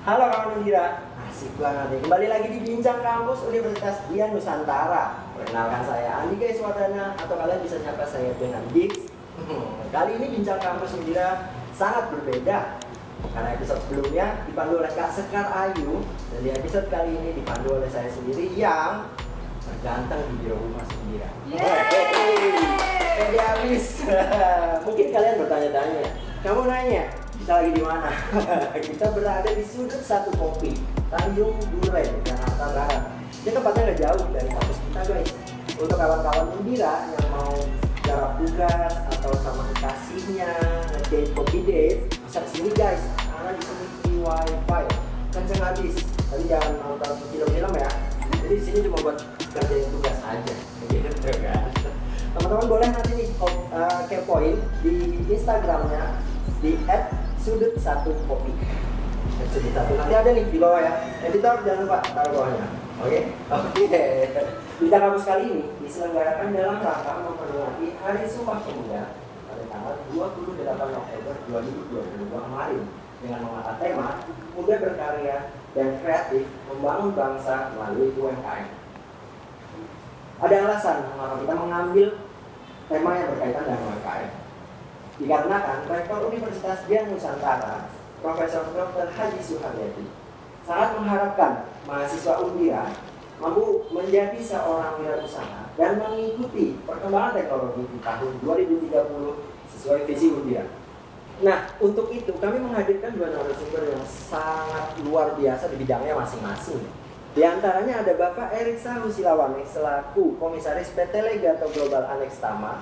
Halo kawan Undira, asik banget nih. Kembali lagi di Bincang Kampus Universitas Dian Nusantara. Perkenalkan saya Andika Iswardana atau kalian bisa nyapa saya dengan Dix. Kali ini Bincang Kampus Undira sangat berbeda karena episode sebelumnya dipandu oleh Kak Sekar Ayu, dan di episode kali ini dipandu oleh saya sendiri yang terganteng di biro humas Undira. Pede habis. Mungkin kalian bertanya-tanya, kamu nanya kita lagi di mana? Kita berada di sudut satu kopi, Tanjung Duren, Jakarta Barat. Ini tempatnya nggak jauh dari kampus kita, guys. Untuk kawan-kawan Undira yang mau garap tugas atau sama kekasihnya ngedate kopi date, bisa kesini guys. Karena di sini free wifi, kenceng habis. Tapi jangan nonton film-film ya. Jadi di sini cuma buat kerjain tugas aja, gitu kan. Teman-teman boleh nanti nih kepoin di Instagramnya di @sudut1kopi. Sudut satu nanti ada nih di bawah ya. Editor jangan lupa taruh bawahnya. Oke. Bincang Kampus kali ini diselenggarakan dalam rangka memperingati Hari Sumpah Pemuda pada tanggal 28 Oktober 2022 kemarin dengan mengangkat tema Muda Berkarya dan Kreatif Membangun Bangsa Melalui UMKM. Ada alasan mengapa kita mengambil tema yang berkaitan dengan UMKM. Dikarenakan Rektor Universitas Dian Nusantara, Profesor Dr. Haji Suharyadi, sangat mengharapkan mahasiswa Undira mampu menjadi seorang wirausaha dan mengikuti perkembangan teknologi di tahun 2030 sesuai visi Undira. Nah, untuk itu kami menghadirkan dua narasumber yang sangat luar biasa di bidangnya masing-masing. Di antaranya ada Bapak Erik Sahu Silawane selaku Komisaris PT Legato Global Annex Tama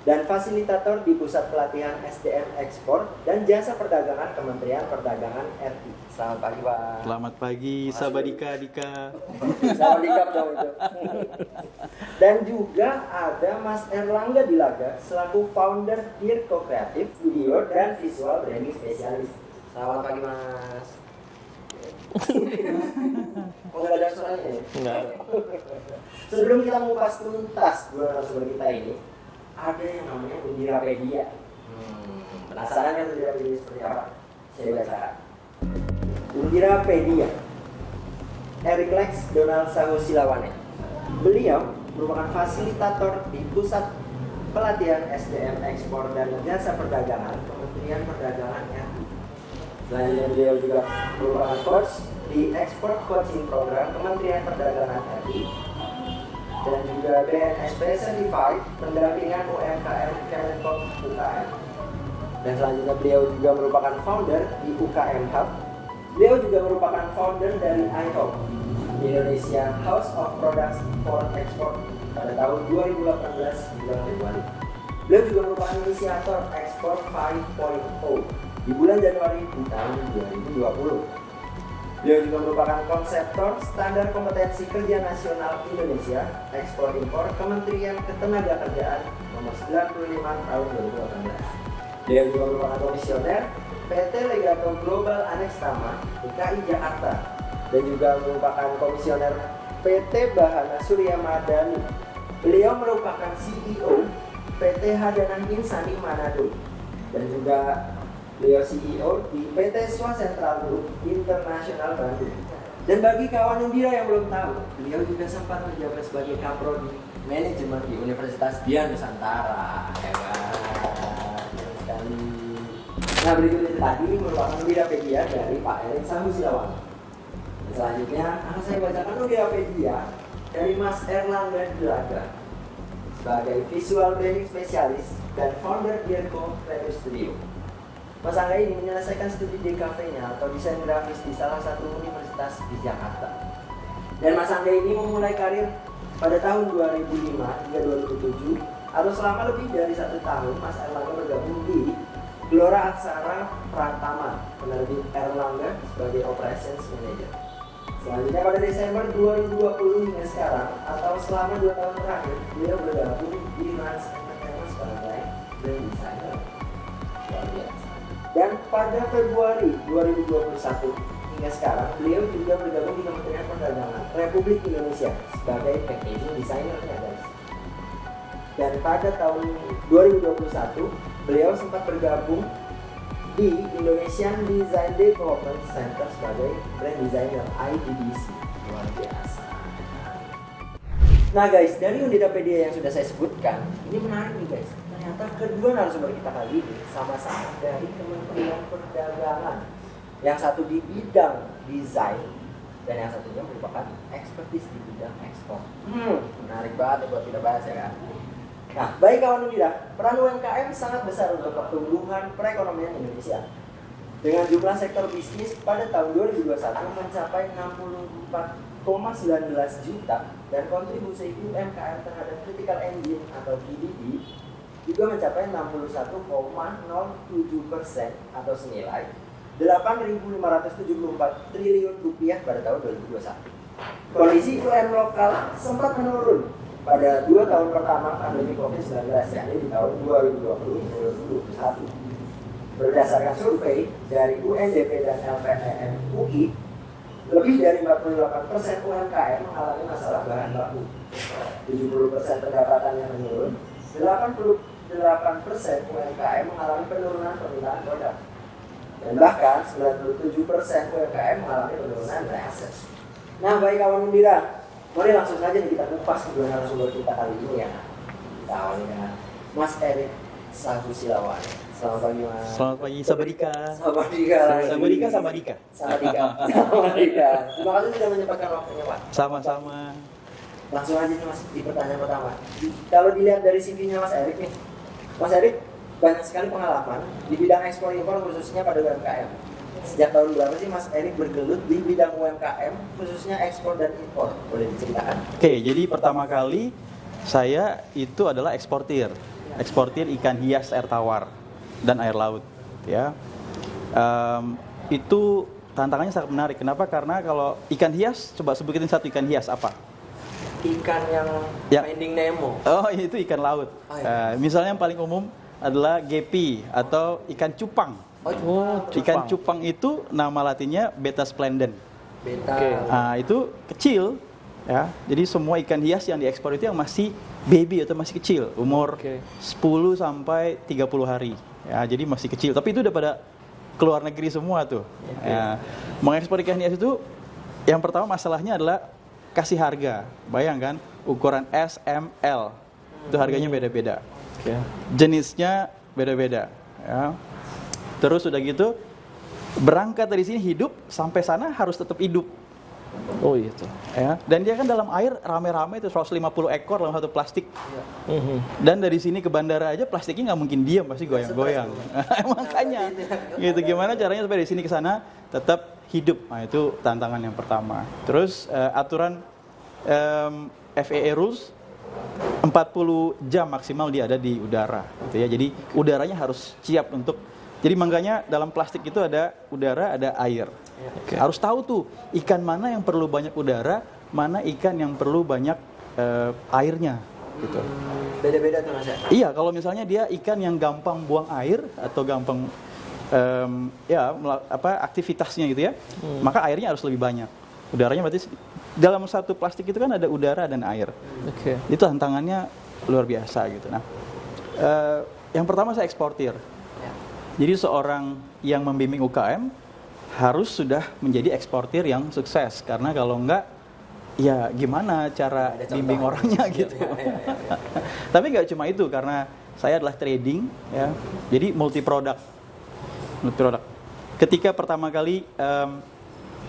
dan fasilitator di Pusat Pelatihan SDM Ekspor dan Jasa Perdagangan Kementerian Perdagangan RI. Selamat pagi, Pak. Selamat pagi, Sabadika Dika. Sabadika dong itu. Dan juga ada Mas Erlangga Dilaga selaku founder Dirko Kreatif, Video dan Visual Branding Spesialis. Selamat pagi, Mas. Oh, nggak ada suaranya ya? Enggak. Sebelum kita mengupas tuntas dua narasumber kita ini, ada yang namanya Undirapedia. Penasaran kan Undirapedia seperti apa? Saya bacakan. Undirapedia, Erik Lex Donald Sahu Silawane. Beliau merupakan fasilitator di Pusat Pelatihan SDM Ekspor dan Jasa Perdagangan Kementerian Perdagangan RI. Selanjutnya beliau juga merupakan coach di Export Coaching Program Kementerian Perdagangan RI dan juga BNSP Certified pendampingan UMKM Kemenkom UKM. Dan selanjutnya beliau juga merupakan founder di UKM Hub. Beliau juga merupakan founder dari IHOP, Indonesia House of Products for Export pada tahun 2018 bulan Februari. Beliau juga merupakan inisiator Export 5.0 di bulan Januari di tahun 2020. Beliau juga merupakan konseptor standar kompetensi kerja nasional Indonesia Ekspor Impor Kementerian Ketenagakerjaan nomor 95 tahun 2018. Beliau juga merupakan komisioner PT Legato Global Annex Tama DKI Jakarta dan juga merupakan komisioner PT Bahana Surya Madani. Beliau merupakan CEO PT Hadanan Insani Manado dan juga beliau CEO di PT Swasentral Group Internasional Bandung. Dan bagi kawan Undira yang belum tahu, beliau juga sempat menjabat sebagai Kaprodi Manajemen di Universitas Dian Nusantara. Hebat sekali. Nah, berikut itu tadi merupakan Undirapedia dari Pak Erik Sahu Silawane. Dan selanjutnya akan saya bacakan Undirapedia dari Mas Erlangga Dilaga sebagai Visual Branding Spesialis dan founder Dirko Creative Studio. Mas Angga ini menyelesaikan studi DKV-nya atau desain grafis di salah satu universitas di Jakarta. Dan Mas Angga ini memulai karir pada tahun 2005 hingga 2007 atau selama lebih dari 1 tahun Mas Erlangga bergabung di Gelora Aksara Pratama, penerbit Erlangga sebagai Operations Manager. Selanjutnya pada Desember 2020 hingga sekarang atau selama 2 tahun terakhir beliau bergabung di Rans Entertainment sebagai brand designer. Luar biasa. Dan pada Februari 2021 hingga sekarang beliau juga bergabung di Kementerian Perdagangan Republik Indonesia sebagai packaging designer, guys. Dan pada tahun 2021 beliau sempat bergabung di Indonesian Design Development Center sebagai brand designer IDDC. Luar biasa. Nah guys, dari Undidapedia yang sudah saya sebutkan, ini menarik nih guys. Ternyata kedua narasumber kita kali ini sama-sama dari Kementerian Perdagangan. Yang satu di bidang desain dan yang satunya merupakan ekspertis di bidang ekspor. Menarik banget buat kita bahas ya kan. Nah, baik kawan Undida, peran UMKM sangat besar untuk pertumbuhan perekonomian Indonesia. Dengan jumlah sektor bisnis pada tahun 2021 mencapai 64,19 juta dan kontribusi UMKM terhadap critical engine atau PDB juga mencapai 61,07% atau senilai 8.574 triliun rupiah pada tahun 2021. Kondisi UMKM lokal sempat menurun pada 2 tahun pertama pandemi COVID-19, yakni di tahun 2020-2021. Berdasarkan survei dari UNDP dan LPPM UI, lebih dari 48% UMKM mengalami masalah bahan baku, 70% pendapatannya menurun, 88% UMKM mengalami penurunan permintaan produk, dan bahkan 97% UMKM mengalami penurunan nilai aset. Nah, baik kawan Undira, mari langsung saja nih kita kupas kedua narasumber kita kali ini ya. Kita awali dengan Mas Erik Sahusilawane. Selamat pagi Mas. Selamat pagi Sabadika. Sabadika. Sabadika sama Dika. Sabadika. Sabadika. Terima kasih sudah menyempatkan waktunya Pak. Sama-sama. Langsung aja nih Mas di pertanyaan pertama. Kalau dilihat dari CV-nya Mas Erik nih, Mas Erik banyak sekali pengalaman di bidang ekspor impor khususnya pada UMKM. Sejak tahun berapa sih Mas Erik bergelut di bidang UMKM khususnya ekspor dan impor? Boleh diceritakan? Oke, jadi pertama kali saya itu adalah eksportir ikan hias air tawar dan air laut. Ya, itu tantangannya sangat menarik. Kenapa? Karena kalau ikan hias, coba sebutin satu ikan hias apa? Ikan yang Ya. Finding Nemo. Oh, itu ikan laut. Oh, iya. Misalnya yang paling umum adalah gepi atau ikan cupang. Ikan cupang itu nama latinnya Beta splendens. Beta. Nah, itu kecil ya. Jadi semua ikan hias yang diekspor itu yang masih baby atau masih kecil, umur 10 sampai 30 hari. Ya, jadi masih kecil. Tapi itu udah pada keluar negeri semua tuh. Ya, mengekspor ikan hias itu yang pertama masalahnya adalah kasih harga. Bayangkan ukuran S, M, L. Itu harganya beda-beda. Jenisnya beda-beda, ya. Terus udah gitu berangkat dari sini hidup sampai sana harus tetap hidup. Oh itu. Ya. Dan dia kan dalam air rame-rame itu 150 ekor dalam satu plastik. Dan dari sini ke bandara aja plastiknya nggak mungkin diam, pasti goyang-goyang. Makanya gitu, gimana caranya supaya dari sini ke sana tetap hidup. Nah, itu tantangan yang pertama. Terus aturan FAA rules 40 jam maksimal dia ada di udara gitu ya. Jadi udaranya harus siap untuk. Jadi makanya dalam plastik itu ada udara, ada air. Harus tahu tuh ikan mana yang perlu banyak udara, mana ikan yang perlu banyak airnya gitu. Beda-beda tuh Mas ya? Iya, kalau misalnya dia ikan yang gampang buang air atau gampang aktivitasnya gitu ya, maka airnya harus lebih banyak. Udaranya berarti dalam satu plastik itu kan ada udara dan air. Itu tantangannya luar biasa gitu. Nah, yang pertama saya eksportir. Jadi seorang yang membimbing UKM harus sudah menjadi eksportir yang sukses, karena kalau enggak ya gimana cara bimbing orangnya gitu. Tapi nggak cuma itu, karena saya adalah trading ya. Jadi multi produk. Ketika pertama kali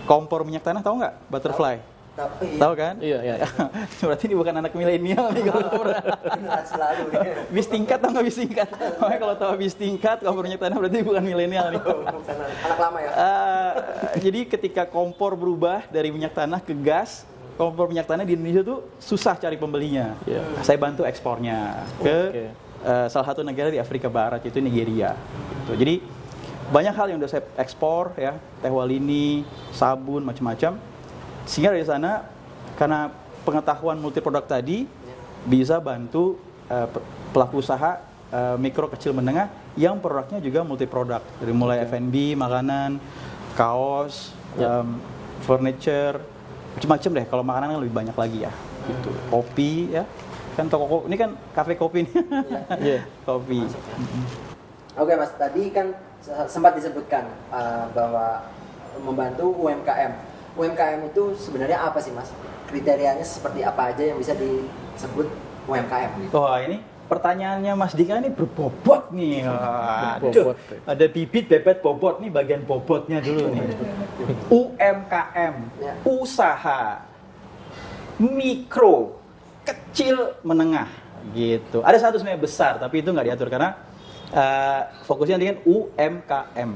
kompor minyak tanah, tahu nggak butterfly? Tahu kan? Iya. Berarti ini bukan anak milenial nih kalau selalu nih. Bis tingkat atau nggak bis tingkat? Makanya kalau tahu bis tingkat, kompor minyak tanah berarti bukan milenial nih. Bukan anak lama ya? Jadi ketika kompor berubah dari minyak tanah ke gas, kompor minyak tanah di Indonesia tuh susah cari pembelinya. Saya bantu ekspornya ke salah satu negara di Afrika Barat, itu Nigeria. Jadi banyak hal yang udah saya ekspor ya, teh walini, sabun, macam-macam. Sehingga dari sana, karena pengetahuan multi produk tadi, bisa bantu pelaku usaha mikro, kecil, menengah yang produknya juga multi produk. Dari mulai F&B, makanan, kaos, furniture, macam-macam deh. Kalau makanan kan lebih banyak lagi ya. Gitu. Kopi ya, kan toko kopi, ini kan kafe kopi nih. Kopi. Oke Mas, tadi kan sempat disebutkan bahwa membantu UMKM. UMKM itu sebenarnya apa sih Mas? Kriterianya seperti apa aja yang bisa disebut UMKM gitu? Oh ini pertanyaannya Mas Dika ini berbobot nih. Aduh, ada bibit, bebet, bobot nih bagian bobotnya dulu nih. UMKM, usaha mikro, kecil, menengah gitu. Ada satu sebenarnya besar tapi itu nggak diatur karena fokusnya dengan UMKM.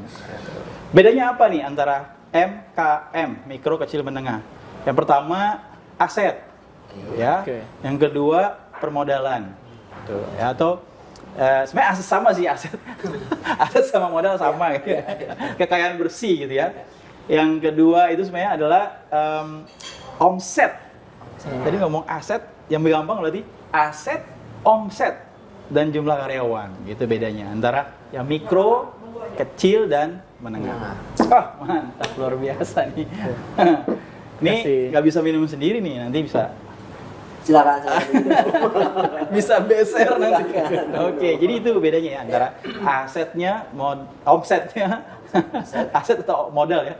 Bedanya apa nih antara MKM, mikro, kecil, menengah? Yang pertama aset, ya. Yang kedua permodalan, tuh, ya. Atau sebenarnya aset sama sih aset, aset sama modal sama, gitu. Kekayaan bersih gitu ya. Yang kedua itu sebenarnya adalah omset. Jadi ngomong aset, yang gampang berarti aset, omset, dan jumlah karyawan. Gitu bedanya antara yang mikro, kecil, dan menengah. Mantap, luar biasa nih. Ini nggak bisa minum sendiri nih, nanti bisa. Silakan. Bisa beser nanti. Oke, jadi itu bedanya ya antara asetnya, omsetnya, aset atau modal ya,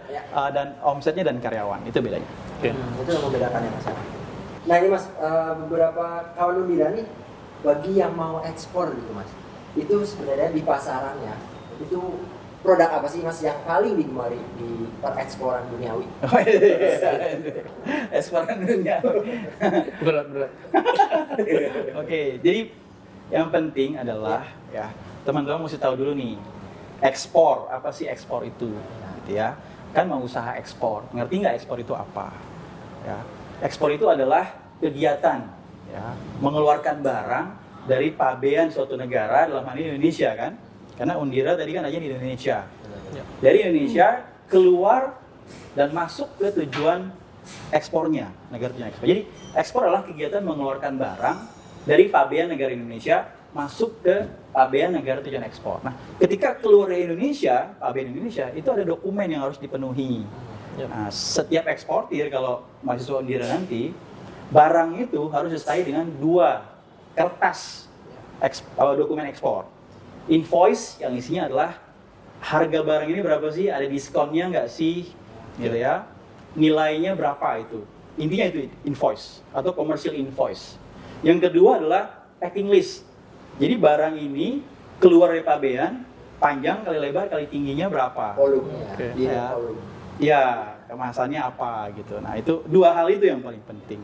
dan omsetnya dan karyawan. Itu bedanya. Itu yang membedakannya Mas. Nah ini Mas, beberapa kawan bilang nih, bagi yang mau ekspor gitu Mas, itu sebenarnya di pasarannya itu produk apa sih Mas yang paling digemari di pereksporan duniawi? Eksporan duniawi. Berat. Oke, jadi yang penting adalah ya teman-teman mesti tahu dulu nih, ekspor apa sih ekspor itu, gitu ya? Kan mau usaha ekspor, ngerti nggak ekspor itu apa? Ya, ekspor itu adalah kegiatan, ya, mengeluarkan barang dari pabean suatu negara, dalam hal ini Indonesia kan? Karena Undira tadi kan aja di Indonesia. Dari Indonesia keluar dan masuk ke tujuan ekspornya, negara tujuan ekspor. Jadi ekspor adalah kegiatan mengeluarkan barang dari pabean negara Indonesia masuk ke pabean negara tujuan ekspor. Nah, ketika keluar dari Indonesia, pabean Indonesia itu ada dokumen yang harus dipenuhi. Nah, setiap eksportir kalau mahasiswa Undira nanti, barang itu harus disertai dengan 2 kertas dokumen ekspor. Invoice yang isinya adalah harga barang ini berapa sih, ada diskonnya nggak sih, gitu ya, nilainya berapa itu. Intinya itu invoice atau commercial invoice. Yang kedua adalah packing list. Jadi barang ini keluar dari pabean, panjang kali lebar kali tingginya berapa. Volumenya. Ya, kemasannya apa gitu. Nah itu 2 hal itu yang paling penting.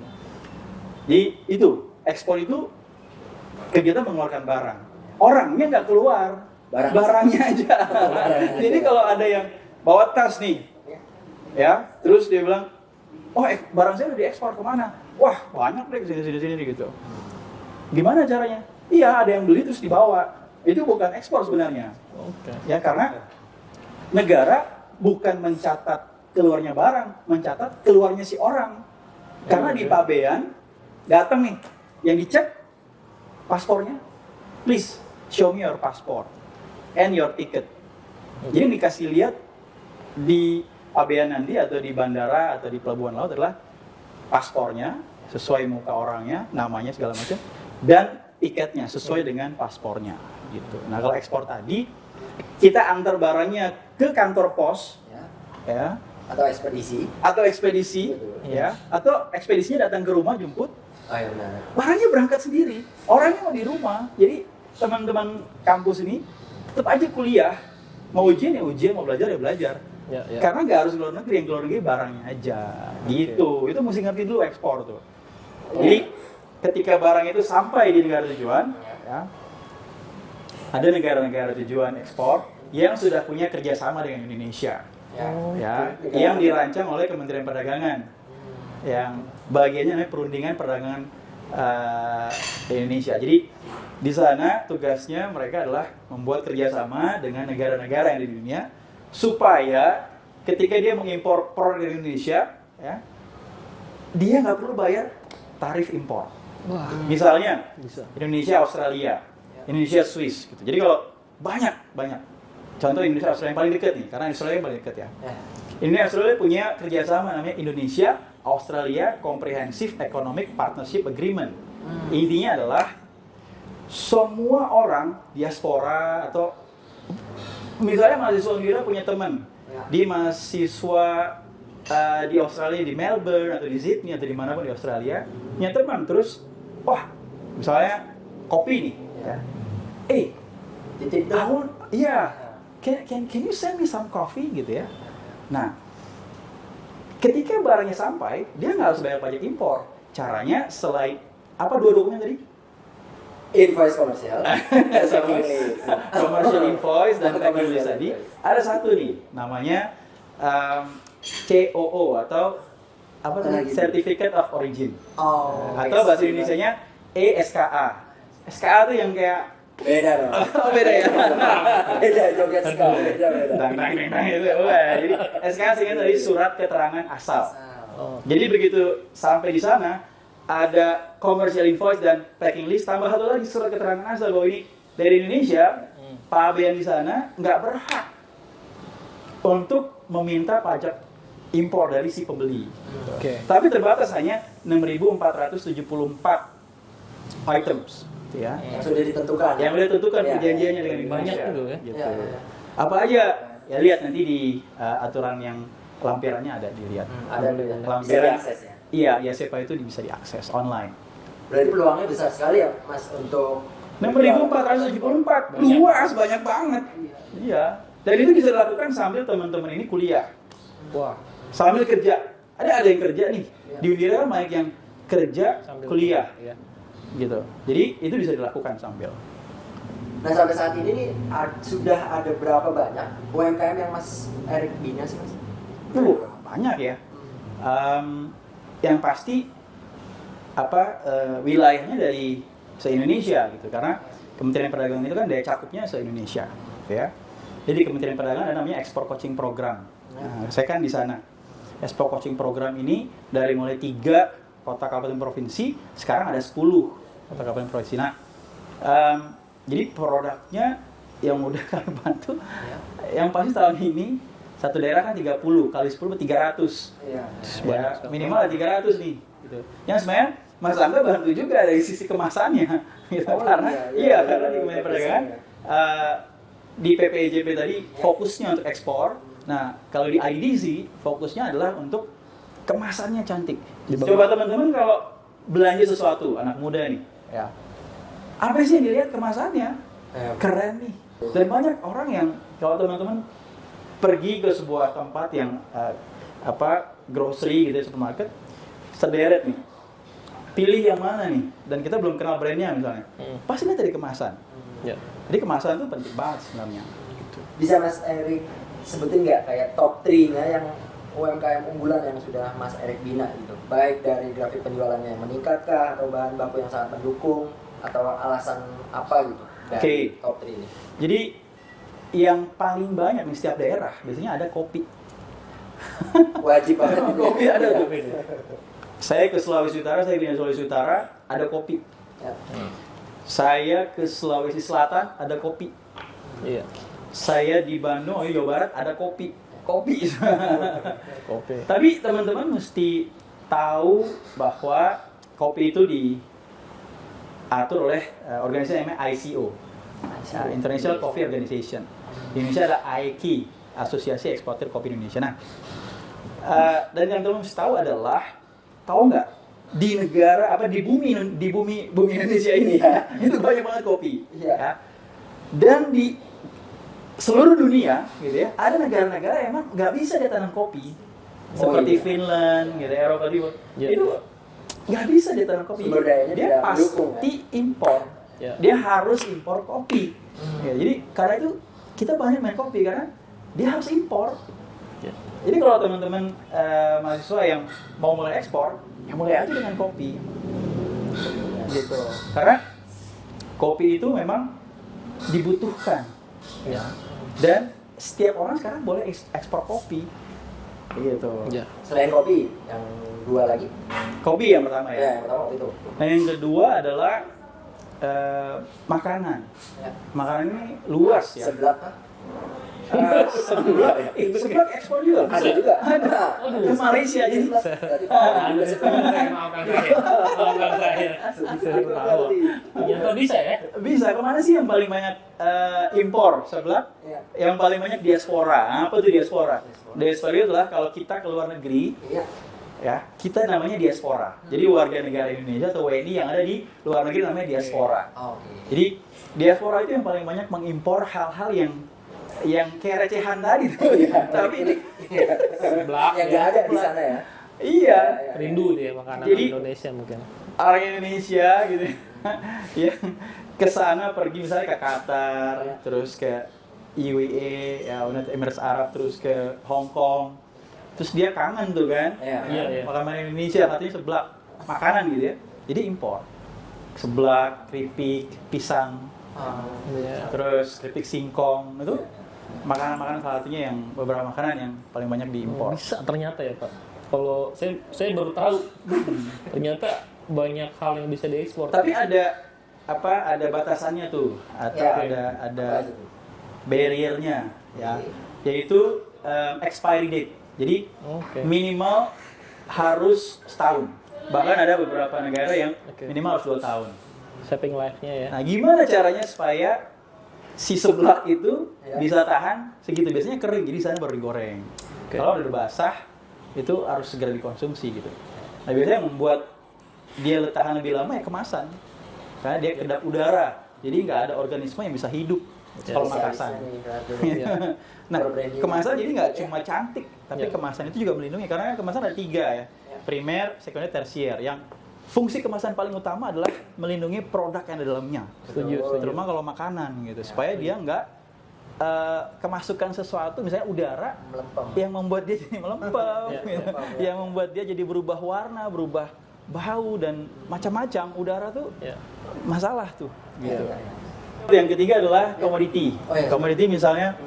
Jadi itu ekspor itu kegiatan mengeluarkan barang. Orangnya nggak keluar, barangnya aja. Jadi kalau ada yang bawa tas nih, ya, terus dia bilang, oh barang saya udah diekspor kemana? Wah banyak deh kesini gitu. Gimana caranya? Iya ada yang beli terus dibawa. Itu bukan ekspor sebenarnya. Ya karena negara bukan mencatat keluarnya barang, mencatat keluarnya si orang. Karena di pabean datang nih, yang dicek paspornya, please show me your passport and your ticket. Jadi dikasih lihat di pabean nanti atau di bandara atau di pelabuhan laut adalah paspornya sesuai muka orangnya, namanya segala macam, dan tiketnya sesuai dengan paspornya gitu. Nah kalau ekspor tadi kita antar barangnya ke kantor pos, ya, atau ekspedisi, ya, atau ekspedisinya datang ke rumah jemput. Barangnya berangkat sendiri, orangnya mau di rumah. Jadi teman-teman kampus ini tetap aja kuliah, mau ujian ya ujian, mau belajar ya belajar. Karena nggak harus keluar negeri, yang keluar negeri barangnya aja, gitu. Itu mesti ngerti dulu ekspor tuh. Jadi ketika barang itu sampai di negara tujuan, ya, ada negara-negara tujuan ekspor yang sudah punya kerjasama dengan Indonesia, ya, yang dirancang oleh Kementerian Perdagangan, yang bagiannya namanya Perundingan Perdagangan Indonesia. Jadi di sana tugasnya mereka adalah membuat kerjasama dengan negara-negara yang di dunia supaya ketika dia mengimpor produk dari Indonesia, ya, dia nggak perlu bayar tarif impor. Misalnya Indonesia Australia, Indonesia Swiss, gitu. Jadi kalau banyak, contoh Indonesia Australia yang paling dekat nih, karena Australia yang paling dekat ya. Indonesia Australia punya kerjasama namanya Indonesia Australia Comprehensive Economic Partnership Agreement. Intinya adalah semua orang diaspora atau misalnya mahasiswa Unira punya teman, Ya. di mahasiswa di Australia, di Melbourne atau di Sydney atau dimanapun di Australia, punya teman terus, wah misalnya kopi nih, ya. Titip Aku, iya, can you send me some coffee gitu ya. Nah, ketika barangnya sampai, dia nggak harus bayar pajak impor. Caranya selain apa dua dokumen tadi? invoice komersial, Sama commercial invoice dan packing list tadi, ada satu nih, namanya COO atau apa tadi? Certificate of Origin. Atau bahasa Indonesianya ESKA. SKA tuh yang kayak beda dong. Oh, beda ya. Beda joget sekali. Beda. Itu. Jadi SKA singkat dari surat keterangan asal. Jadi begitu sampai di sana ada commercial invoice dan packing list, tambah satu lagi surat keterangan asal bahwa ini dari Indonesia. Pak AB yang di sana nggak berhak untuk meminta pajak impor dari si pembeli. Tapi terbatas hanya 6.474 items, gitu ya. Yang sudah ditentukan. Yang sudah ditentukan perjanjiannya dengan banyak Indonesia. itu ya. Gitu. Apa aja? Ya lihat nanti di aturan yang lampirannya ada dilihat. Ada Lampiran. bisa diakses ya. Iya, ya SEPA itu bisa diakses online. Berarti peluangnya besar sekali ya Mas untuk 6.474, luas, banyak banget. Iya. Dan itu bisa dilakukan sambil teman-teman ini kuliah. Wah, Sambil kerja. Ada yang kerja nih. Di Unira kan banyak yang kerja, sambil kuliah. ya. Gitu. Jadi itu bisa dilakukan sambil. Nah sampai saat ini nih sudah ada berapa banyak UMKM yang Mas Erik bina sih Mas? Banyak ya. Yang pasti wilayahnya dari se-Indonesia gitu, karena Kementerian Perdagangan itu kan daya cakupnya se-Indonesia, ya. Jadi Kementerian Perdagangan ada namanya Export Coaching Program. Nah, saya kan di sana. Export Coaching Program ini dari mulai 3 kota kabupaten provinsi, sekarang ada 10 kota kabupaten provinsi. Nah, jadi produknya yang mudah kami bantu, yang pasti tahun ini satu daerah kan 30 kali 10 300. Iya. Ya, minimal ada 300 nih gitu. Yang sebenarnya Mas Angga bantu juga dari sisi kemasannya gitu. Karena karena di Kementerian Perdagangan di PPJP tadi fokusnya untuk ekspor. Nah, kalau di IDC fokusnya adalah untuk kemasannya cantik. Coba teman-teman kalau belanja sesuatu, anak muda nih, ya. Apa sih yang dilihat kemasannya? Keren nih. Dan banyak orang yang kalau teman-teman pergi ke sebuah tempat yang grocery gitu, supermarket, sederet nih, pilih yang mana nih, dan kita belum kenal brandnya misalnya, pasti lihat dari kemasan. Jadi kemasan itu penting banget sebenarnya. Gitu. Bisa Mas Erik sebutin nggak kayak top 3-nya yang UMKM unggulan yang sudah Mas Erik bina gitu, baik dari grafik penjualannya yang meningkat kah, atau bahan baku yang sangat mendukung, atau alasan apa gitu dari top 3 ini? Jadi yang paling banyak di setiap daerah biasanya ada kopi. Wajib banget. Kopi ada tuh. Saya ke Sulawesi Utara, saya di Sulawesi Utara ada kopi. Ya. Saya ke Sulawesi Selatan ada kopi. Iya. Saya di Bandung, Jawa Barat ada kopi. Kopi. Tapi teman-teman mesti tahu bahwa kopi itu diatur oleh organisasi namanya ICO. International Coffee Organization. Di Indonesia ada AECI, Asosiasi Eksportir Kopi Indonesia. Nah, dan yang teman-teman mesti tahu adalah, tahu nggak di negara di bumi Indonesia ini ya, itu banyak banget kopi. Ya. Dan di seluruh dunia, gitu ya, ada negara-negara yang emang nggak bisa dia tanam kopi, seperti Finland, gitu, Eropa Timur, itu nggak bisa dia tanam kopi. Dia pasti impor. Dia harus impor kopi. Ya, jadi karena itu kita banyak main kopi karena dia harus impor. Jadi kalau teman-teman mahasiswa yang mau mulai ekspor, ya mulai aja dengan kopi. Gitu. Karena kopi itu memang dibutuhkan. Ya. Dan setiap orang sekarang boleh ekspor kopi. Gitu. Ya. Selain kopi, yang dua lagi? Kopi yang pertama ya. Yang pertama itu. Nah, yang kedua adalah makanan. Ya. Makanan ini luas ya. Sebelah kah? Seblak ekspor juga. Ada juga. Ada. Ke Malaysia jadi. Anda sebenarnya maafkan saya. Ternyata bisa ya? Bisa. Kemana sih yang paling banyak impor seblak? Iya. Yang paling banyak diaspora. Apa tuh diaspora? Diaspora itu adalah kalau kita ke luar negeri, Iya. ya kita namanya diaspora. Jadi warga negara Indonesia atau WNI yang ada di luar negeri namanya diaspora. Oke. Jadi diaspora itu yang paling banyak mengimpor hal-hal yang kayak recehan tadi tuh. Tapi ini Seblak Yang nggak ada di sana ya. iya. Rindu dia makanan Jadi- Indonesia mungkin. Orang Indonesia gitu yang ke sana pergi misalnya ke Qatar, terus ke UAE, ya United Emirates Arab, terus ke Hong Kong. Terus dia kangen tuh kan. Iya. Makanan Indonesia katanya seblak, makanan gitu ya. Jadi impor. Seblak, keripik, pisang, Iya. terus keripik singkong itu makanan-makanan salah satunya yang beberapa makanan yang paling banyak diimpor. Bisa ternyata ya Pak. Kalau saya baru tahu ternyata banyak hal yang bisa diekspor. Tapi ada batasannya tuh atau Ya. ada barriernya ya, yaitu expiry date. Jadi Oke. minimal harus setahun. Bahkan ada beberapa negara yang Oke. minimal harus 2 tahun. Saving life-nya ya. Nah, gimana caranya supaya si seblak itu Ya. bisa tahan segitu? Biasanya kering, jadi sana baru digoreng. Oke. Kalau udah basah, itu harus segera dikonsumsi gitu. Nah, biasanya yang membuat dia tahan lebih lama ya kemasan. Karena dia kedap udara, jadi nggak ada organisme yang bisa hidup kalau makasan. Iya. Nah, Berbranding. kemasan jadi nggak cuma cantik, tapi Ya. kemasan itu juga melindungi. Karena kemasan ada 3 ya, primer, sekunder, tersier. Yang fungsi kemasan paling utama adalah melindungi produk yang ada dalamnya. Setuju. Terutama kalau makanan gitu, supaya dia nggak kemasukan sesuatu, misalnya udara Melempem. yang membuat dia jadi melempem, Ya, gitu. Yang membuat dia jadi berubah warna, berubah bau dan macam-macam. Udara tuh Ya. masalah tuh. Gitu. Iya. Yang ketiga adalah komoditi. Oh, iya. Komoditi misalnya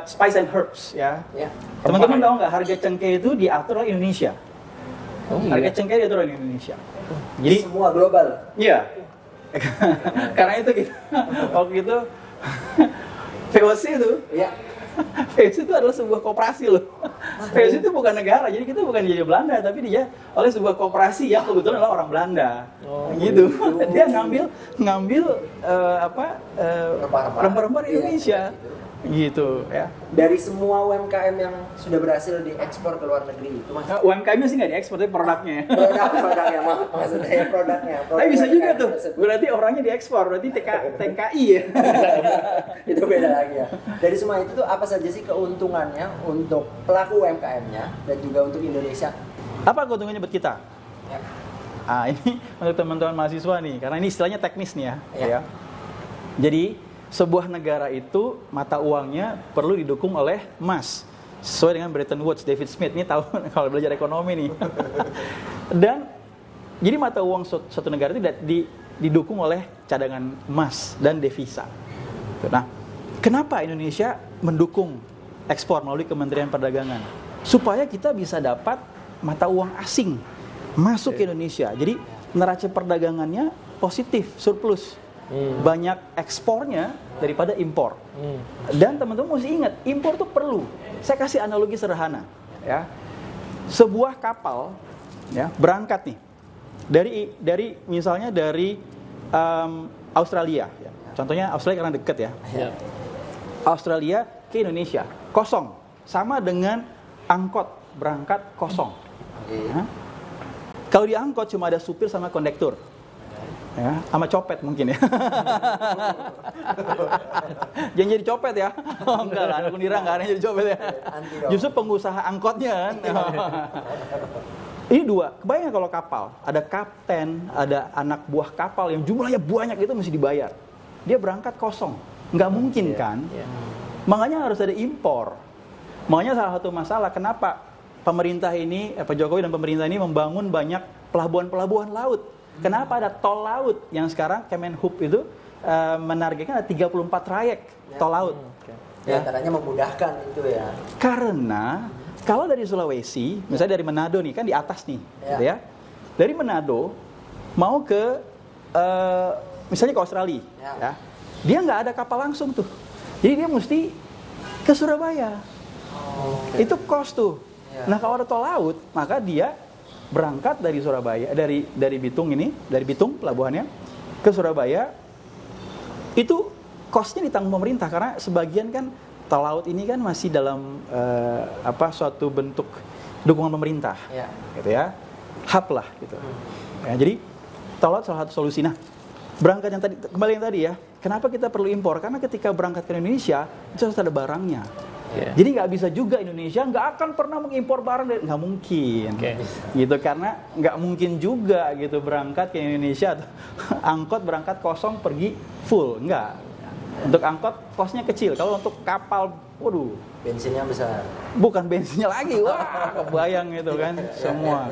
spice and herbs ya. Ya. Teman-teman tahu nggak harga cengkeh itu diatur oleh Indonesia? Oh, Harga iya. cengkeh diatur oleh Indonesia. Jadi Semua global. iya. Karena itu kita waktu itu VOC itu Iya. VOC itu adalah sebuah koperasi loh. VOC itu bukan negara, jadi kita bukan jadi Belanda, tapi dia oleh sebuah koperasi yang kebetulan adalah orang Belanda. Oh, Gitu. Dia ngambil Rempah-rempah. rempah-rempah di Iya, Indonesia. Gitu ya. Dari semua UMKM yang sudah berhasil diekspor ke luar negeri itu Mas. UMKM-nya sih nggak diekspor, tapi produknya. Produknya maksudnya produknya. Tapi bisa UMKM juga tuh. tersebut. Berarti orangnya diekspor, berarti TKI ya. Itu beda lagi ya. Dari semua itu tuh apa saja sih keuntungannya untuk pelaku UMKM-nya dan juga untuk Indonesia? Apa keuntungannya buat kita? Ya. Ini untuk teman-teman mahasiswa nih, karena ini istilahnya teknis nih ya. Iya. Ya. Jadi sebuah negara itu mata uangnya perlu didukung oleh emas. Sesuai dengan Bretton Woods, David Smith ini tahu kalau belajar ekonomi nih. Dan jadi mata uang suatu negara itu didukung oleh cadangan emas dan devisa. Nah, kenapa Indonesia mendukung ekspor melalui Kementerian Perdagangan? Supaya kita bisa dapat mata uang asing masuk ke Indonesia. Jadi neraca perdagangannya positif, surplus. Banyak ekspornya daripada impor. Dan teman-teman mesti ingat, impor tuh perlu. Saya kasih analogi sederhana, ya. Sebuah kapal, ya, berangkat nih dari misalnya dari Australia. Ya. Contohnya Australia karena dekat ya. Ya. Australia ke Indonesia kosong, sama dengan angkot berangkat kosong. Ya. Kalau di angkot cuma ada supir sama kondektur. Ya, sama copet mungkin ya. Jangan jadi copet ya. Oh, enggak lah, anak Undira enggak ada yang jadi copet ya. Anti dong. Justru pengusaha angkotnya kan. Ini dua, kebayang kalau kapal, ada kapten, ada anak buah kapal yang jumlahnya banyak itu mesti dibayar. Dia berangkat kosong, nggak mungkin kan? Makanya harus ada impor. Makanya salah satu masalah kenapa pemerintah ini, Pak Jokowi dan pemerintah ini membangun banyak pelabuhan-pelabuhan laut. Kenapa ada tol laut yang sekarang Kemenhub itu menargetkan ada 34 trayek tol laut. Di antaranya memudahkan itu ya. Karena kalau dari Sulawesi, misalnya dari Manado nih, kan di atas nih, Ya. gitu ya. Dari Manado mau ke misalnya ke Australia, Ya. ya. Dia nggak ada kapal langsung tuh. Jadi dia mesti ke Surabaya. Itu cost tuh. Nah kalau ada tol laut, maka dia berangkat dari Surabaya, dari Bitung ini, dari Bitung pelabuhannya ke Surabaya. Itu costnya ditanggung pemerintah karena sebagian kan tol laut ini kan masih dalam suatu bentuk dukungan pemerintah, gitu ya, hub lah gitu. Ya, jadi tol laut salah satu solusi. Nah, berangkat yang tadi, kembali yang tadi ya, kenapa kita perlu impor? Karena ketika berangkat ke Indonesia itu harus ada barangnya. Jadi nggak bisa juga Indonesia nggak akan pernah mengimpor barang, nggak mungkin, gitu, karena nggak mungkin juga gitu berangkat ke Indonesia atau angkot berangkat kosong pergi full, nggak. Untuk angkot kosnya kecil, kalau untuk kapal, waduh, bensinnya besar. Bukan bensinnya lagi, wah kebayang gitu kan semua.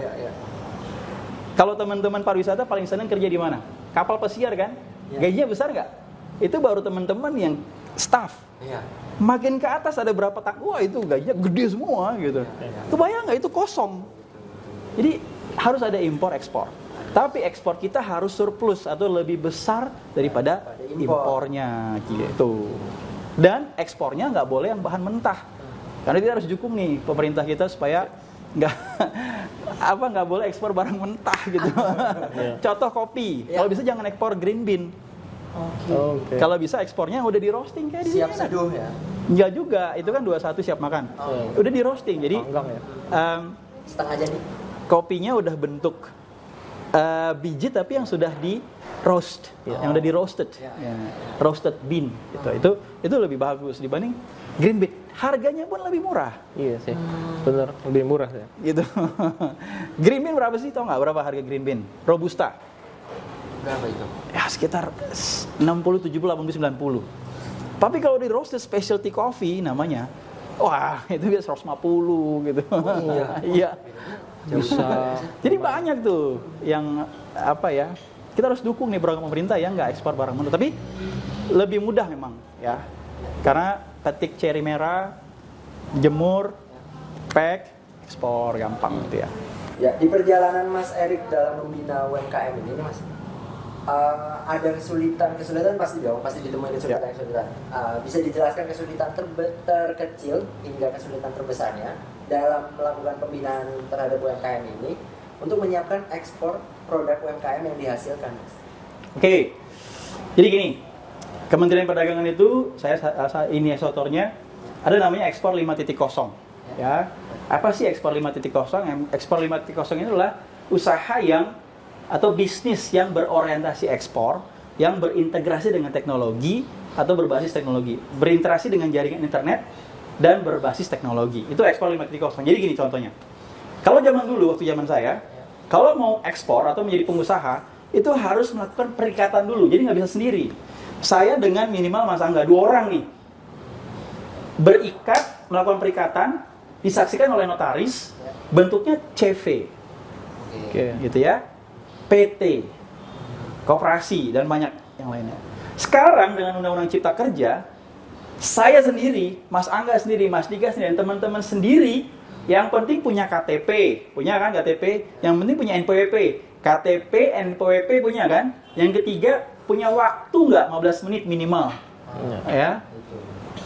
Kalau teman-teman pariwisata paling senang kerja di mana? Kapal pesiar kan, gajinya besar nggak? Itu baru teman-teman yang staff. Makin ke atas ada berapa wah itu gajinya gede semua gitu. Kebayang nggak itu kosong? Jadi harus ada impor ekspor. Tapi ekspor kita harus surplus atau lebih besar daripada impornya gitu. Dan ekspornya nggak boleh yang bahan mentah. Karena kita harus dukung nih pemerintah kita supaya nggak boleh ekspor barang mentah gitu. Contoh kopi, kalau bisa jangan ekspor green bean. Kalau bisa ekspornya udah di roasting kayak di sini. Siap seduh ya? Enggak juga, itu kan 21 siap makan. Udah di roasting, jadi setengah jadi. Kopinya udah bentuk biji tapi yang sudah di roast, yang udah di roasted, roasted bean gitu. Itu lebih bagus dibanding green bean. Harganya pun lebih murah. Iya sih, benar lebih murah ya. Gitu. Green bean berapa sih? Tahu nggak berapa harga green bean? Robusta. Berapa itu? Ya sekitar 60, 70, 80, 90. Tapi kalau di roasted specialty coffee namanya, wah itu biasa 150 gitu. Iya. Bisa. Jadi banyak tuh yang kita harus dukung nih program pemerintah yang nggak ekspor barang mentah. Tapi lebih mudah memang ya. Karena petik ceri merah, jemur, pack, ekspor gampang gitu ya. Ya, di perjalanan Mas Erik dalam membina UMKM ini Mas, ada kesulitan pasti dong, pasti ditemui kesulitan. Bisa dijelaskan kesulitan terkecil hingga kesulitan terbesarnya dalam melakukan pembinaan terhadap UMKM ini untuk menyiapkan ekspor produk UMKM yang dihasilkan, Mas. Oke. Jadi gini, Kementerian Perdagangan itu saya ini esotornya ada namanya Ekspor 5.0 ya. Apa sih Ekspor 5.0? Ekspor 5.0 itu adalah usaha atau bisnis yang berorientasi ekspor, yang berintegrasi dengan teknologi atau berbasis teknologi, berinteraksi dengan jaringan internet dan berbasis teknologi. Itu Ekspor 5.0. Jadi gini contohnya. Kalau zaman dulu, waktu zaman saya, kalau mau ekspor atau menjadi pengusaha, itu harus melakukan perikatan dulu. Jadi nggak bisa sendiri. Saya dengan minimal Mas Angga, 2 orang nih, berikat, melakukan perikatan, disaksikan oleh notaris, bentuknya CV, gitu ya, PT, koperasi, dan banyak yang lainnya. Sekarang dengan Undang-Undang Cipta Kerja, saya sendiri, Mas Angga sendiri, Mas Dika sendiri, dan teman-teman sendiri, yang penting punya KTP, punya kan KTP, yang penting punya NPWP, KTP, NPWP punya kan, yang ketiga, punya waktu nggak 15 menit minimal, ya.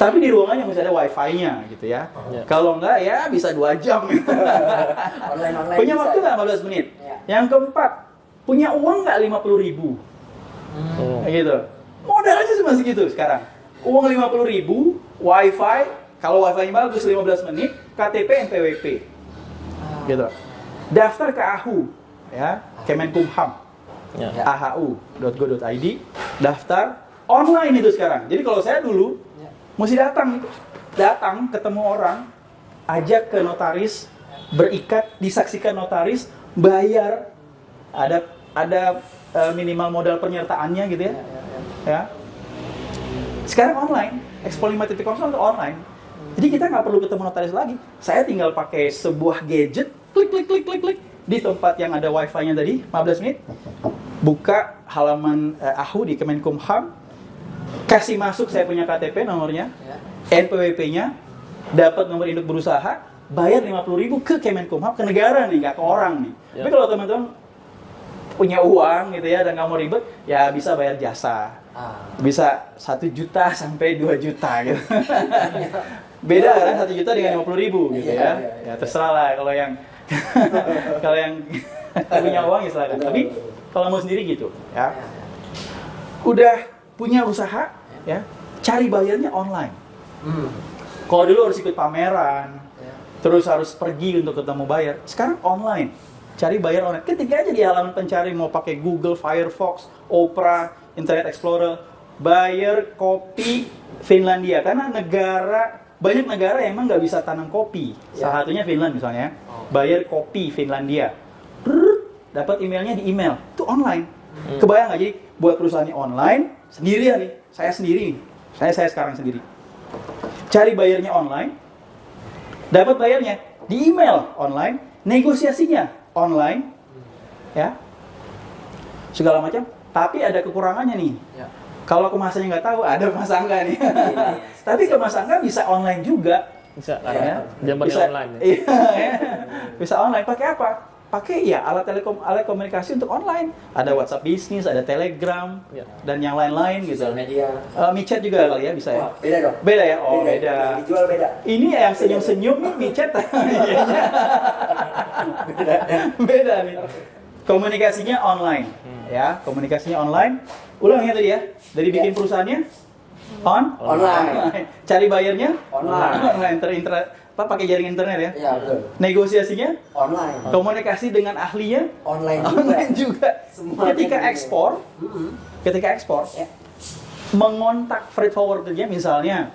Tapi di ruangannya mesti ada wifi-nya gitu ya. Kalau nggak ya bisa 2 jam. Online punya waktu nggak 15 menit. Yang keempat, punya uang nggak 50.000, gitu. Modalnya cuma segitu sekarang. Uang 50.000, wifi, kalau wifi-nya bagus 15 menit, KTP, NPWP, gitu. Daftar ke AHU, ya, Kemenkumham. ahu.go.id, daftar online itu sekarang. Jadi kalau saya dulu mesti datang ketemu orang, ajak ke notaris, berikat, disaksikan notaris, bayar, ada minimal modal penyertaannya gitu ya. Ya. Sekarang online, Ekspor 5.0 itu online. Jadi kita nggak perlu ketemu notaris lagi. Saya tinggal pakai sebuah gadget, klik di tempat yang ada wifi-nya tadi, 15 menit, buka halaman AHU di Kemenkumham, kasih masuk saya punya KTP nomornya, NPWP-nya, dapat nomor induk berusaha, bayar 50.000 ke Kemenkumham, ke negara nih, nggak ke orang nih. Tapi kalau teman-teman punya uang gitu ya dan nggak mau ribet, ya bisa bayar jasa. Bisa 1 juta sampai 2 juta gitu. Beda kan 1 juta dengan 50.000 gitu ya. Ya terserah lah kalau yang kalau yang punya uang ya silakan. Tapi kalau mau sendiri gitu ya. Udah punya usaha ya, cari bayarnya online. Kalau dulu harus ikut pameran, terus harus pergi untuk ketemu buyer. Sekarang online, cari bayar online. Ketik aja di halaman pencari mau pakai Google, Firefox, Opera, Internet Explorer, buyer kopi Finlandia. Karena banyak negara yang emang nggak bisa tanam kopi. Salah satunya Finland misalnya. Buyer kopi Finlandia. Dapat emailnya di email. Itu online. Kebayang nggak? Jadi buat perusahaannya online, sendirian nih. Saya sendiri nih. Saya sekarang sendiri. Cari bayarnya online. Dapat bayarnya di email online. Negosiasinya online. Ya. Segala macam. Tapi ada kekurangannya nih. Kalau kemasannya nggak tahu, ada Mas Angga nih. Tapi ke Mas Angga bisa online juga. Bisa, karena jambannya online. Iya, bisa online. Pakai apa? Pakai ya alat komunikasi untuk online. Ada WhatsApp Business, ada Telegram, dan yang lain-lain gitu. Media. MiChat juga kali ya, bisa ya? Beda dong. Beda ya? Oh, beda. Dijual beda. Ini yang senyum-senyum nih MiChat. Beda nih. Komunikasinya online. Ya, komunikasinya online. Ulangnya tadi ya, dari bikin perusahaannya online. Cari bayarnya online. Pakai jaringan internet ya. Iya, betul. Negosiasinya Online. komunikasi dengan ahlinya Online juga. Semua Ketika juga. ekspor, mengontak freight forwardernya misalnya.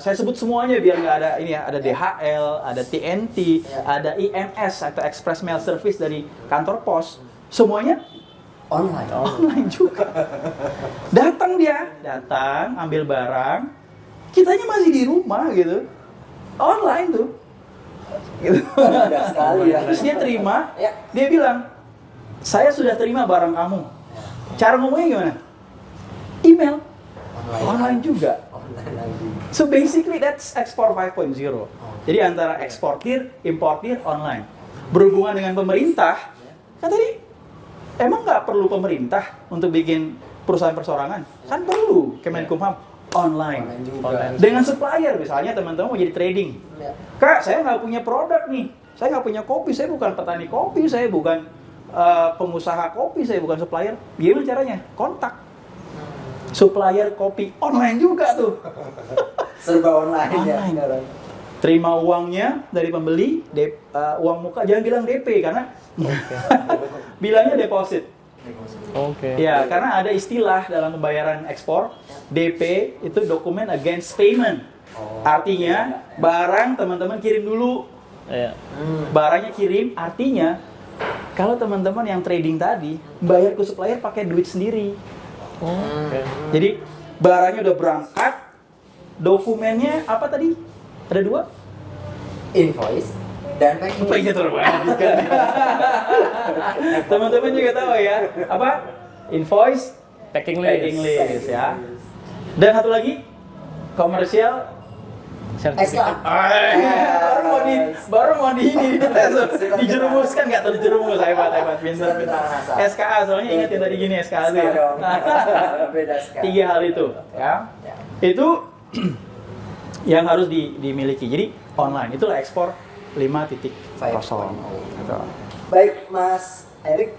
Saya sebut semuanya biar nggak ada ini ya, ada DHL, ada TNT, ada IMS atau Express Mail Service dari kantor pos. Semuanya online juga. Datang, ambil barang, kitanya masih di rumah gitu. Online tuh. Gitu. Mudah sekali ya. Terus dia terima, dia bilang, "Saya sudah terima barang kamu." Cara ngomongnya gimana? Email. Online juga. So basically that's export 5.0. Jadi antara eksportir, importir, online. Berhubungan dengan pemerintah, kan tadi emang nggak perlu pemerintah untuk bikin perusahaan persorangan? Kan perlu Kemenkumham online. Dengan supplier misalnya teman-teman mau jadi trading. Kak, saya nggak punya produk nih. Saya nggak punya kopi, saya bukan petani kopi, saya bukan pengusaha kopi, saya bukan supplier. Gimana caranya? Kontak supplier kopi online juga tuh. Serba online ya. Terima uangnya dari pembeli, uang muka, jangan bilang DP karena bilangnya deposit. Ya, karena ada istilah dalam pembayaran ekspor, DP itu dokumen against payment. Artinya barang teman-teman kirim dulu. Barangnya kirim, artinya kalau teman-teman yang trading tadi bayar ke supplier pakai duit sendiri. Jadi barangnya udah berangkat, dokumennya apa tadi? Ada 2? Invoice dan packing. Packing terbanyak kan. Teman-teman juga tahu ya, apa? Invoice, Packing list ya. Dan satu lagi, komersial SK. Baru mau di ini dijerumuskan, nggak tahu dijerumus, hebat pintar. SKA soalnya ingat yang tadi gini SKA itu ya. Beda SK. 3 hal itu ya. Itu yang harus dimiliki. Jadi online itulah ekspor 5.0. Baik Mas Erik,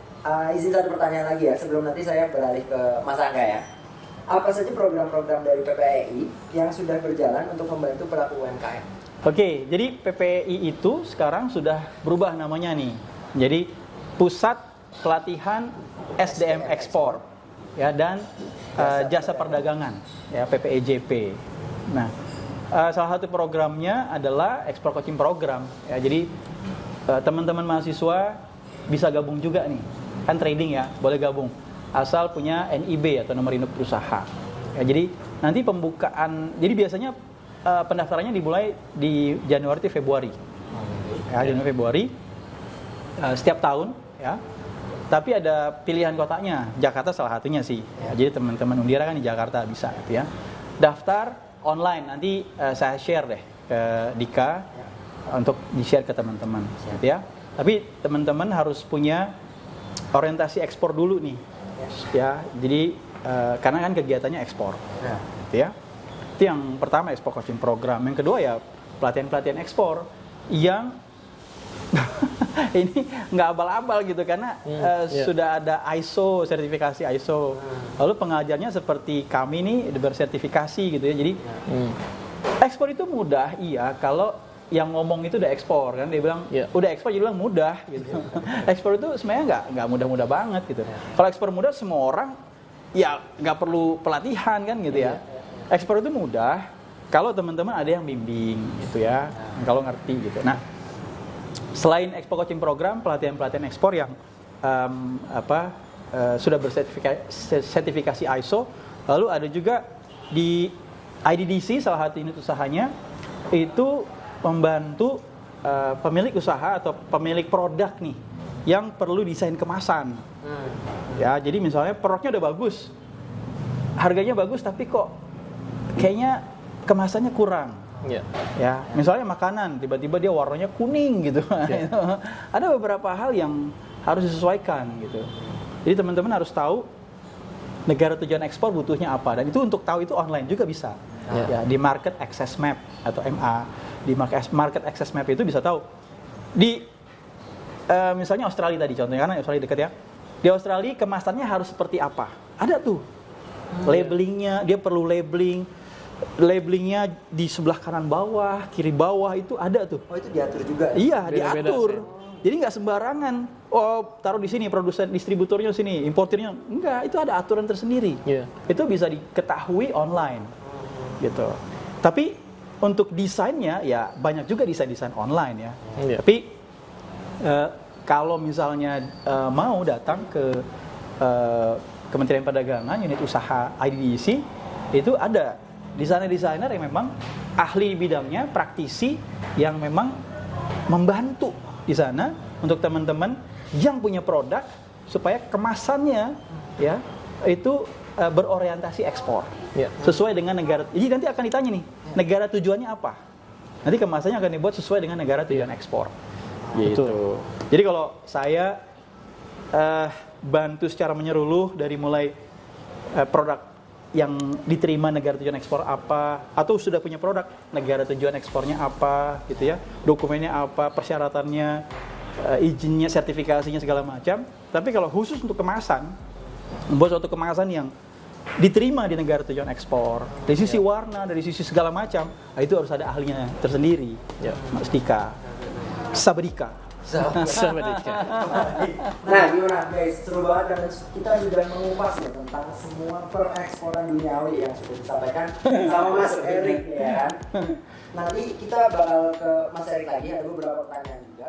izin satu pertanyaan lagi ya sebelum nanti saya beralih ke Mas Angga ya. Apa saja program-program dari PPEI yang sudah berjalan untuk membantu pelaku UMKM? Oke, jadi PPEI itu sekarang sudah berubah namanya nih. Jadi Pusat Pelatihan SDM Ekspor ya, dan Jasa Perdagangan ya, PPEJP. Nah, salah satu programnya adalah Export Coaching Program ya. Jadi teman-teman mahasiswa bisa gabung juga nih. Kan trading ya, boleh gabung. Asal punya NIB atau nomor induk berusaha. Ya, jadi nanti pembukaan, jadi biasanya pendaftarannya dimulai di Januari atau Februari. Ya, Januari Februari setiap tahun ya. Tapi ada pilihan kotanya, Jakarta salah satunya sih. Ya, jadi teman-teman Undira kan di Jakarta bisa gitu ya. Daftar online, nanti saya share deh ke Dika untuk di-share ke teman-teman gitu ya. Tapi teman-teman harus punya orientasi ekspor dulu nih. Ya, jadi karena kan kegiatannya ekspor, gitu ya. Itu yang pertama, ekspor coaching program. Yang kedua ya pelatihan-pelatihan ekspor yang ini nggak abal-abal gitu karena sudah ada ISO, sertifikasi ISO. Lalu pengajarnya seperti kami nih bersertifikasi gitu ya. Jadi ekspor itu mudah, iya kalau yang ngomong itu udah ekspor kan, dia bilang udah ekspor, jadi bilang mudah gitu. Ekspor itu sebenarnya nggak mudah-mudah banget gitu. Kalau ekspor mudah semua orang ya nggak perlu pelatihan kan gitu ya. Ekspor itu mudah kalau teman-teman ada yang bimbing gitu ya, kalau ngerti gitu. Nah, selain ekspor coaching program, pelatihan-pelatihan ekspor yang sudah bersertifikasi ISO, lalu ada juga di IDDC, salah satu unit usahanya itu membantu pemilik usaha atau pemilik produk nih yang perlu desain kemasan. Ya, jadi misalnya produknya udah bagus, harganya bagus, tapi kok kayaknya kemasannya kurang. Ya, misalnya makanan tiba-tiba dia warnanya kuning gitu. Ada beberapa hal yang harus disesuaikan gitu. Jadi teman-teman harus tahu negara tujuan ekspor butuhnya apa, dan itu untuk tahu itu online juga bisa. Ya, di Market Access Map atau MA, di Market Access Map itu bisa tahu. Di misalnya Australia tadi contohnya, karena Australia dekat ya. Di Australia kemasannya harus seperti apa? Ada tuh labelingnya, dia perlu labelingnya di sebelah kanan bawah, kiri bawah itu ada tuh. Oh, itu diatur juga? Iya, diatur. Jadi nggak sembarangan. Oh, taruh di sini, produsen, distributornya sini, importirnya. Enggak, itu ada aturan tersendiri. Itu bisa diketahui online, gitu. Tapi untuk desainnya, ya banyak juga desain online ya. Tapi kalau misalnya mau datang ke Kementerian Perdagangan, unit usaha IDDC, itu ada desainer-desainer yang memang ahli bidangnya, praktisi yang memang membantu di sana untuk teman-teman yang punya produk supaya kemasannya ya itu berorientasi ekspor sesuai dengan negara. Jadi nanti akan ditanya nih, negara tujuannya apa? Nanti kemasannya akan dibuat sesuai dengan negara tujuan ekspor. Gitu. Jadi kalau saya bantu secara menyeluruh dari mulai produk yang diterima negara tujuan ekspor apa, atau sudah punya produk, negara tujuan ekspornya apa, gitu ya, dokumennya apa, persyaratannya, izinnya, sertifikasinya segala macam. Tapi kalau khusus untuk kemasan, membuat suatu kemasan yang diterima di negara tujuan ekspor, dari sisi warna, dari sisi segala macam, itu harus ada ahlinya tersendiri, Mas Dika, Sabadika. Nah, gimana guys, seru banget dan kita juga mengupas ya tentang semua pereksporan duniawi yang sudah disampaikan sama Mas Erik ya kan. Nanti kita bakal ke Mas Erik lagi, ada beberapa pertanyaan juga.